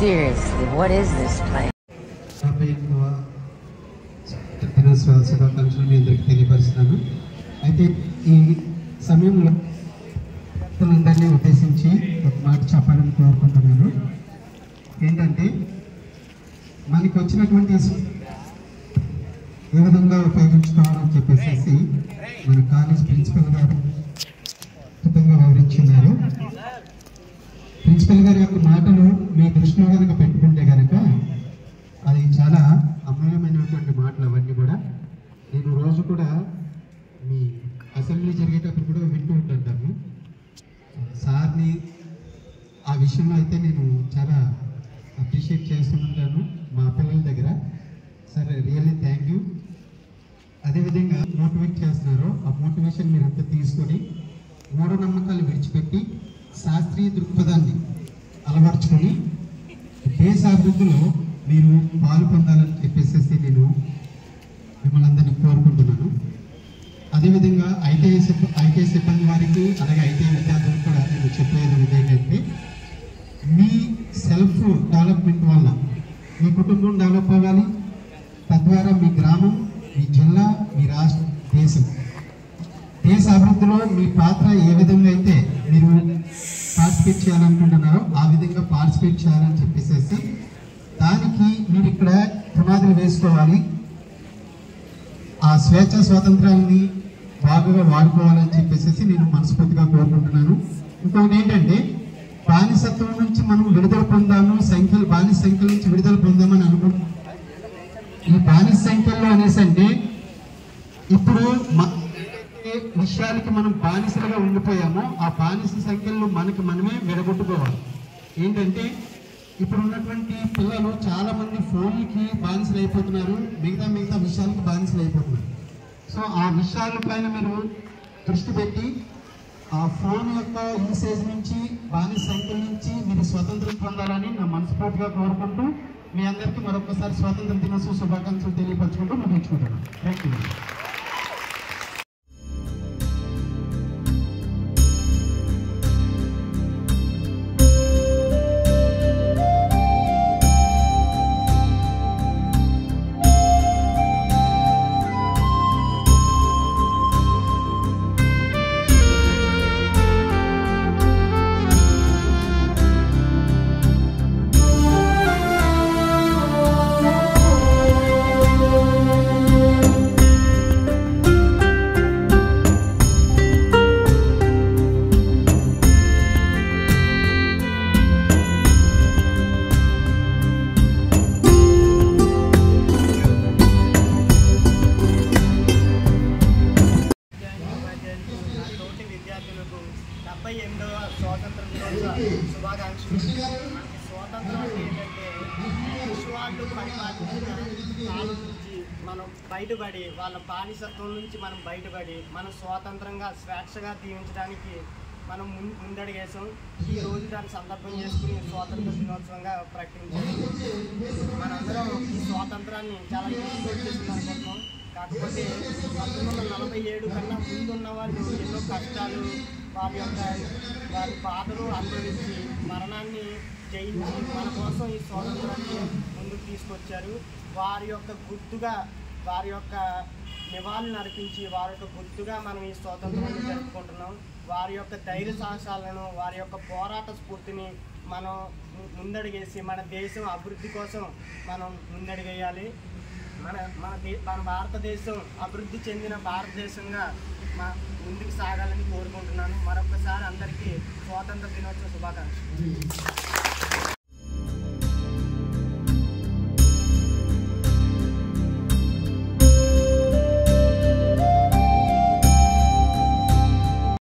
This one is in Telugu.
Seriously, what is this place? శుభాకాంక్షలు మీ అందరికీ తెలియపరుస్తున్నాను. అయితే ఈ సమయంలో అందరినీ ఉద్దేశించి ఒక మాట చెప్పాలని కోరుకుంటున్నాను. ఏంటంటే మనకి వచ్చినటువంటి ఏ విధంగా ఉపయోగించుకోవాలని చెప్పేసి మన కాలేజ్ ప్రిన్సిపల్ గారు అద్భుతంగా వివరించున్నారు. ప్రిన్సిపల్ గారి యొక్క మాటలు మీ దృష్టిలో కనుక పెట్టుకుంటే కనుక అది చాలా అమూల్యమైనటువంటి మాటలు. అవన్నీ కూడా నేను రోజు కూడా మీ అసెంబ్లీ జరిగేటప్పుడు కూడా వింటూ ఉంటాను సార్ని. ఆ విషయంలో అయితే నేను చాలా అప్రిషియేట్ చేస్తూ ఉంటాను మా పిల్లల దగ్గర. Sir really thank you. అదేవిధంగా మోటివేట్ చేస్తున్నారు. ఆ మోటివేషన్ మీరంతా తీసుకొని మూఢనమ్మకాలు విడిచిపెట్టి శాస్త్రీయ దృక్పథాన్ని అలవర్చుకొని దేశాభివృద్ధిలో మీరు పాలు పొందాలని చెప్పేసి నేను మిమ్మల్ని అందరినీ కోరుకుంటున్నాను. అదేవిధంగా ఐటీఐ సిబ్బంది వారికి అలాగే ఐటీఐ విద్యార్థులకు కూడా నేను చెప్పేది ఏంటంటే మీ సెల్ఫ్ డెవలప్మెంట్ వల్ల మీ కుటుంబం డెవలప్ అవ్వాలి. తద్వారా మీ గ్రామం, మీ జిల్లా, మీ రాష్ట్రం, దేశ అభివృద్ధిలో మీ పాత్ర ఏ విధంగా అయితే మీరు పార్టిసిపేట్ చేయాలనుకుంటున్నారో ఆ విధంగా పార్టిసిపేట్ చేయాలని చెప్పేసి దానికి మీరు ఇక్కడ పునాదులు వేసుకోవాలి. ఆ స్వేచ్ఛ స్వాతంత్రాలని బాగా వాడుకోవాలని చెప్పేసి నేను మనస్ఫూర్తిగా కోరుకుంటున్నాను. ఇంకొకటి ఏంటంటే బానిసత్వం నుంచి మనం విడుదల పొందాము, బానిస సంఖ్యల నుంచి విడుదల పొందామని అనుకుంటున్నాం. ఈ బానిస సంఖ్యల్లో అనేసి అంటే ఇప్పుడు విషయాలకి మనం బానిసలుగా ఉండిపోయామో ఆ బానిస సంఖ్యల్లో మనమే విడగొట్టుకోవాలి. ఏంటంటే ఇప్పుడు ఉన్నటువంటి పిల్లలు చాలా మంది ఫోన్లకి బానిసలు అయిపోతున్నారు, మిగతా విషయాలకి బానిసలు అయిపోతున్నారు. సో ఆ విషయాల పైన మీరు దృష్టి పెట్టి ఆ ఫోన్ యొక్క యూసేజ్ నుంచి, బానిస సంఖ్యల నుంచి మీరు స్వతంత్రం పొందాలని నా మనస్ఫూర్తిగా కోరుకుంటూ మీ అందరికీ మరొకసారి స్వాతంత్ర దినోత్సవ శుభాకాంక్షలు తెలియపరచుకుంటూ ముగించుకుంటున్నాను. Thank you. స్వాతంత్ర దినోత్సవ శుభాకాంక్షలు. స్వాతంత్రం అంటే ఏంటంటే విశ్వాళ్ళు పరిపాలించిన కాలం నుంచి మనం బయటపడి, వాళ్ళ బానిసత్వం నుంచి మనం బయటపడి మనం స్వాతంత్రంగా స్వేచ్ఛగా జీవించడానికి మనం ముందడుగేసాం. ఈ రోజు దాన్ని సందర్భం చేసుకుని స్వాతంత్ర దినోత్సవంగా ప్రకటించాం. మనందరం ఈ స్వాతంత్రాన్ని చాలా ఈజీగా వచ్చేసింది అనుకుంటున్నాం. కాకపోతే 1947 కన్నా ముందున్న వాళ్ళు ఎన్నో కష్టాలు, వారి బాధలు అనుభవించి మరణాన్ని జయించి మన కోసం ఈ స్వాతంత్రాన్ని ముందుకు తీసుకొచ్చారు. వారి యొక్క గుర్తుగా, వారి యొక్క నివాళులను అర్పించి వారి యొక్క గుర్తుగా మనం ఈ స్వాతంత్రాన్ని జరుపుకుంటున్నాం. వారి యొక్క ధైర్య సాహసాలను, వారి యొక్క పోరాట స్ఫూర్తిని మనం ముందడుగేసి మన దేశం అభివృద్ధి కోసం మనం ముందడుగేయాలి. మన భారతదేశం అభివృద్ధి చెందిన భారతదేశంగా ముందుకు సాగాలని కోరుకుంటున్నాను. మరొకసారి అందరికీ స్వాతంత్ర దినోత్సవ శుభాకాంక్షలు.